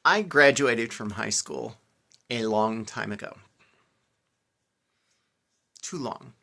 I graduated from high school a long time ago. Too long.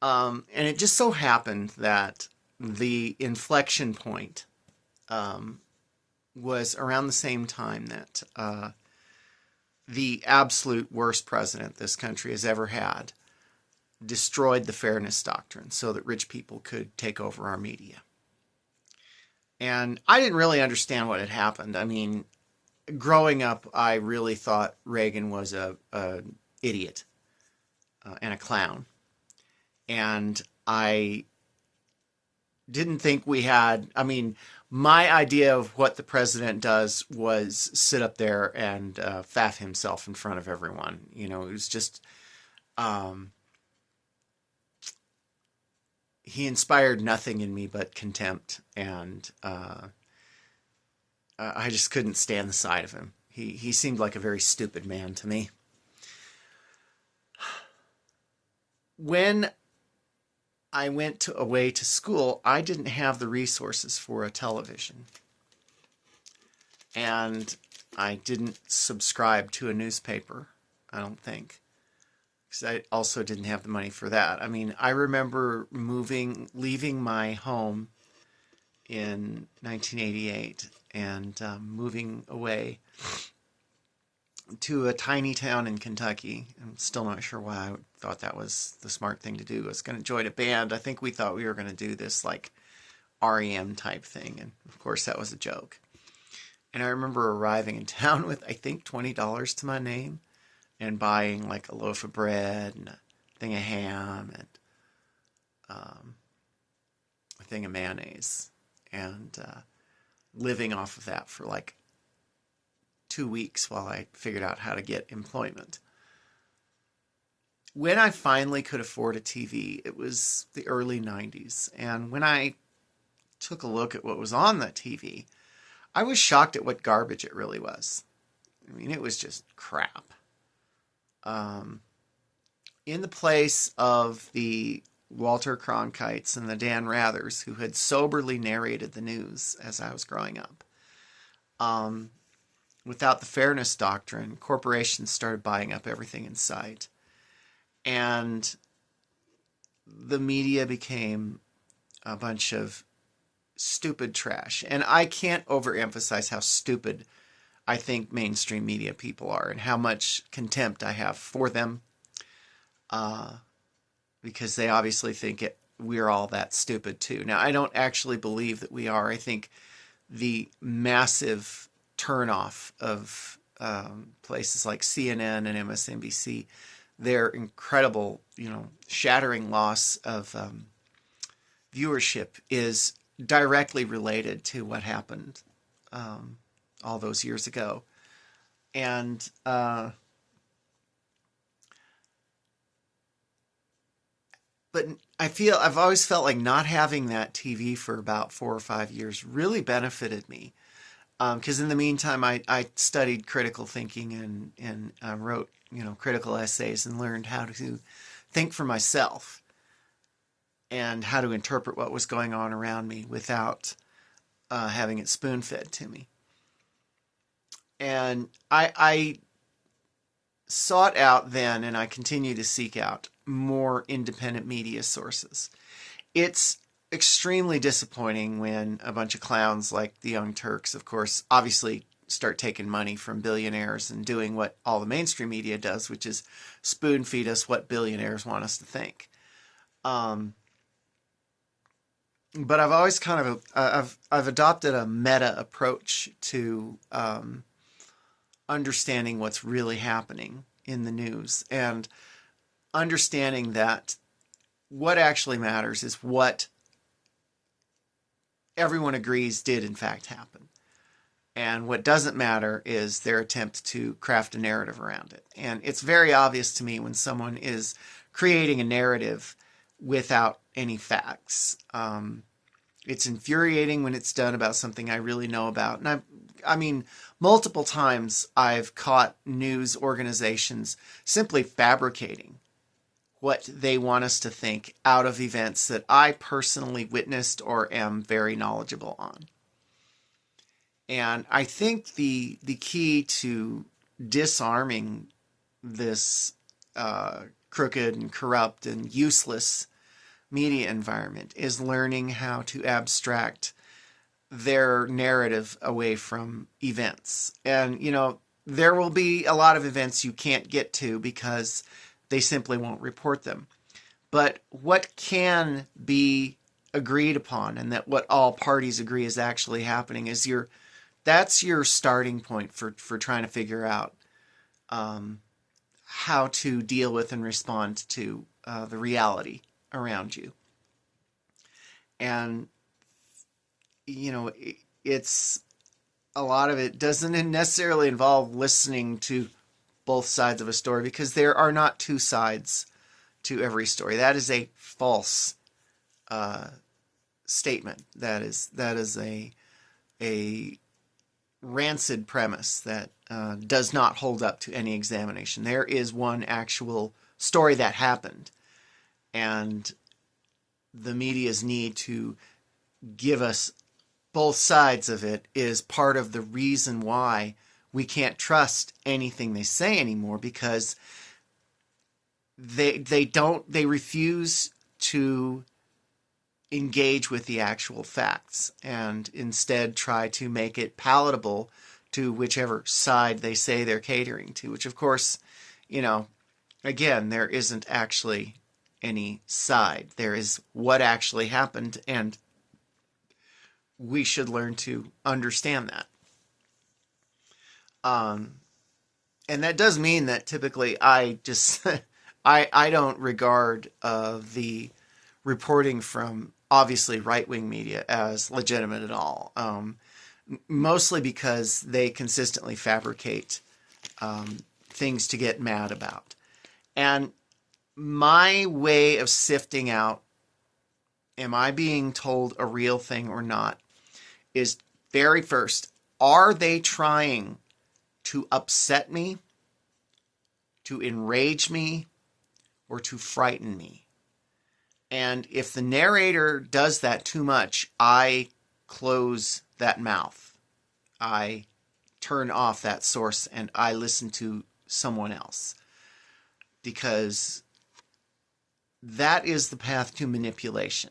And it just so happened that the inflection point um, was around the same time that the absolute worst president this country has ever had destroyed the fairness doctrine so that rich people could take over our media. And I didn't really understand what had happened. I mean, growing up, I really thought Reagan was a idiot and a clown. And I didn't think we had, I mean, my idea of what the president does was sit up there and faff himself in front of everyone. You know, it was just, um, he inspired nothing in me but contempt. And I just couldn't stand the sight of him. He seemed like a very stupid man to me. When I went away to school, I didn't have the resources for a television. And I didn't subscribe to a newspaper, I don't think. Because I also didn't have the money for that. I mean, I remember leaving my home in 1988 and moving away to a tiny town in Kentucky. I'm still not sure why I thought that was the smart thing to do. I was going to join a band. I think we thought we were going to do this like REM type thing. And of course, that was a joke. And I remember arriving in town with, I think, $20 to my name and buying like a loaf of bread and a thing of ham and a thing of mayonnaise and living off of that for like 2 weeks while I figured out how to get employment. When I finally could afford a TV, it was the early 90s. And when I took a look at what was on the TV, I was shocked at what garbage it really was. I mean, it was just crap. In the place of the Walter Cronkites and the Dan Rathers, who had soberly narrated the news as I was growing up. Without the fairness doctrine, corporations started buying up everything in sight. And the media became a bunch of stupid trash. And I can't overemphasize how stupid I think mainstream media people are and how much contempt I have for them. Because they obviously think we're all that stupid too. Now, I don't actually believe that we are. I think the massive turnoff of places like CNN and MSNBC, their incredible, shattering loss of viewership is directly related to what happened all those years ago. And but I've always felt like not having that TV for about 4 or 5 years really benefited me. Because in the meantime, I studied critical thinking and wrote, critical essays and learned how to think for myself and how to interpret what was going on around me without having it spoon-fed to me. And I sought out then, and I continue to seek out more independent media sources. It's extremely disappointing when a bunch of clowns like the Young Turks, of course, obviously start taking money from billionaires and doing what all the mainstream media does, which is spoon feed us what billionaires want us to think. But I've always kind of I've adopted a meta approach to understanding what's really happening in the news and understanding that what actually matters is what everyone agrees did in fact happen. And what doesn't matter is their attempt to craft a narrative around it. And it's very obvious to me when someone is creating a narrative without any facts. It's infuriating when it's done about something I really know about. And I mean, multiple times I've caught news organizations simply fabricating what they want us to think out of events that I personally witnessed or am very knowledgeable on. And I think the key to disarming this crooked and corrupt and useless media environment is learning how to abstract their narrative away from events. And, there will be a lot of events you can't get to because they simply won't report them. But what can be agreed upon, and that what all parties agree is actually happening, is that's your starting point for trying to figure out how to deal with and respond to the reality around you. And, it's a lot of it doesn't necessarily involve listening to both sides of a story, because there are not two sides to every story. That is a false statement. That is a rancid premise that does not hold up to any examination. There is one actual story that happened, and the media's need to give us both sides of it is part of the reason why we can't trust anything they say anymore, because they refuse to engage with the actual facts and instead try to make it palatable to whichever side they say they're catering to, which of course, again, there isn't actually any side. There is what actually happened, and we should learn to understand that. And that does mean that typically I just I don't regard the reporting from obviously right-wing media as legitimate at all. Mostly because they consistently fabricate things to get mad about. And my way of sifting out, am I being told a real thing or not, is very first, are they trying to upset me, to enrage me, or to frighten me? And if the narrator does that too much, I close that mouth. I turn off that source and I listen to someone else. Because that is the path to manipulation.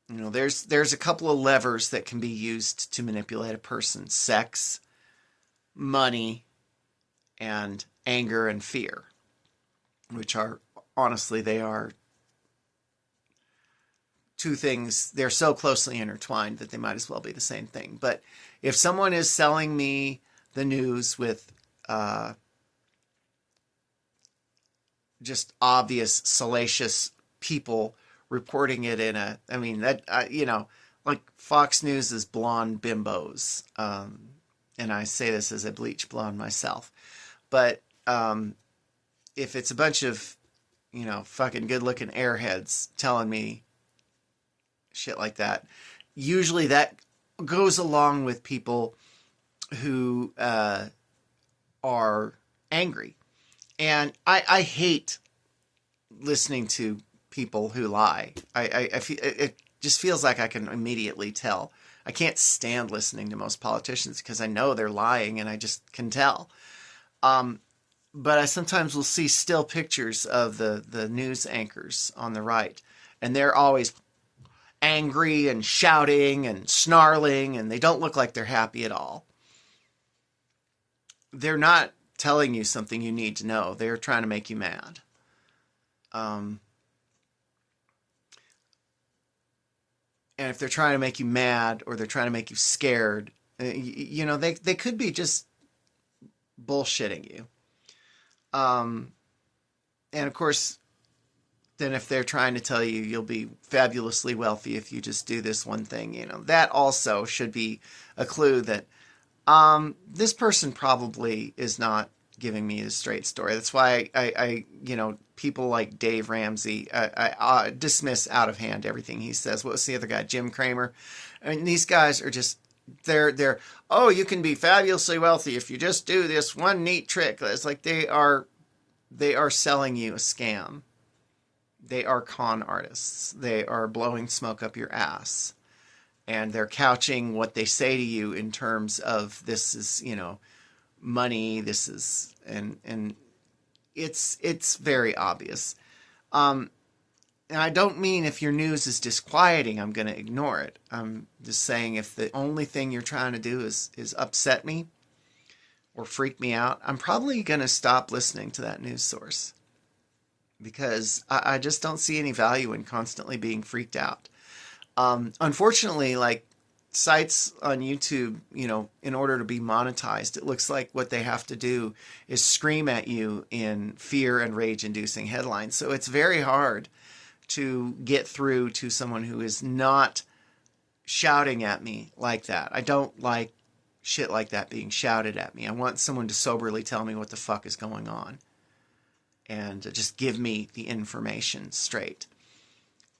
There's a couple of levers that can be used to manipulate a person: sex, money, and anger and fear, which are, honestly, they are two things. They're so closely intertwined that they might as well be the same thing. But if someone is selling me the news with just obvious salacious people reporting it in like Fox News is blonde bimbos. And I say this as a bleach blonde myself. But if it's a bunch of, fucking good looking airheads telling me shit like that, usually that goes along with people who are angry. And I hate listening to people who lie. I feel it just feels like I can immediately tell. I can't stand listening to most politicians because I know they're lying and I just can tell. But I sometimes will see still pictures of the news anchors on the right, and they're always angry and shouting and snarling, and they don't look like they're happy at all. They're not telling you something you need to know. They're trying to make you mad. And if they're trying to make you mad or they're trying to make you scared, they could be just bullshitting you. And of course, then if they're trying to tell you you'll be fabulously wealthy if you just do this one thing, that also should be a clue that this person probably is not giving me a straight story. That's why I people like Dave Ramsey, I dismiss out of hand everything he says. What was the other guy? Jim Cramer. I mean, these guys are just, they're, oh, you can be fabulously wealthy if you just do this one neat trick. It's like they are selling you a scam. They are con artists. They are blowing smoke up your ass. and they're couching what they say to you in terms of this is, money, this is, and it's very obvious. And I don't mean if your news is disquieting, I'm going to ignore it. I'm just saying if the only thing you're trying to do is upset me or freak me out, I'm probably going to stop listening to that news source, because I just don't see any value in constantly being freaked out. Unfortunately, like sites on YouTube, in order to be monetized, it looks like what they have to do is scream at you in fear and rage inducing headlines. So it's very hard to get through to someone who is not shouting at me like that. I don't like shit like that being shouted at me. I want someone to soberly tell me what the fuck is going on and just give me the information straight.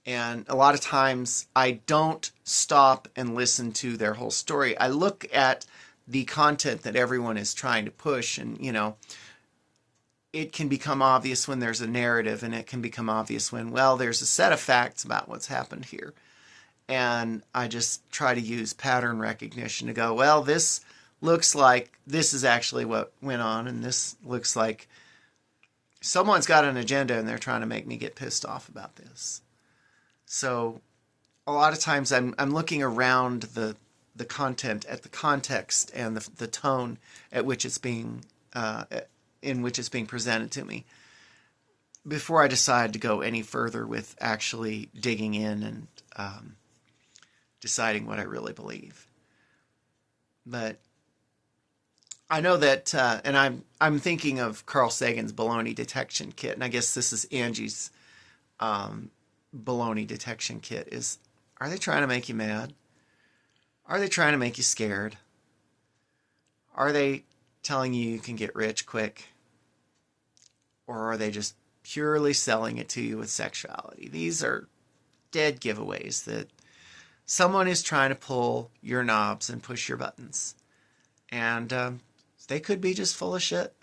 And a lot of times I don't stop and listen to their whole story. I look at the content that everyone is trying to push, and, it can become obvious when there's a narrative, and it can become obvious when, well, there's a set of facts about what's happened here. And I just try to use pattern recognition to go, well, this looks like this is actually what went on, and this looks like someone's got an agenda and they're trying to make me get pissed off about this. So a lot of times I'm looking around the content at the context and the tone at which it's being in which it's being presented to me before I decide to go any further with actually digging in and deciding what I really believe. But I know that, and I'm thinking of Carl Sagan's baloney detection kit, and I guess this is Angie's baloney detection kit. Are they trying to make you mad? Are they trying to make you scared? Are they telling you you can get rich quick? Or are they just purely selling it to you with sexuality? These are dead giveaways that someone is trying to pull your knobs and push your buttons. And they could be just full of shit.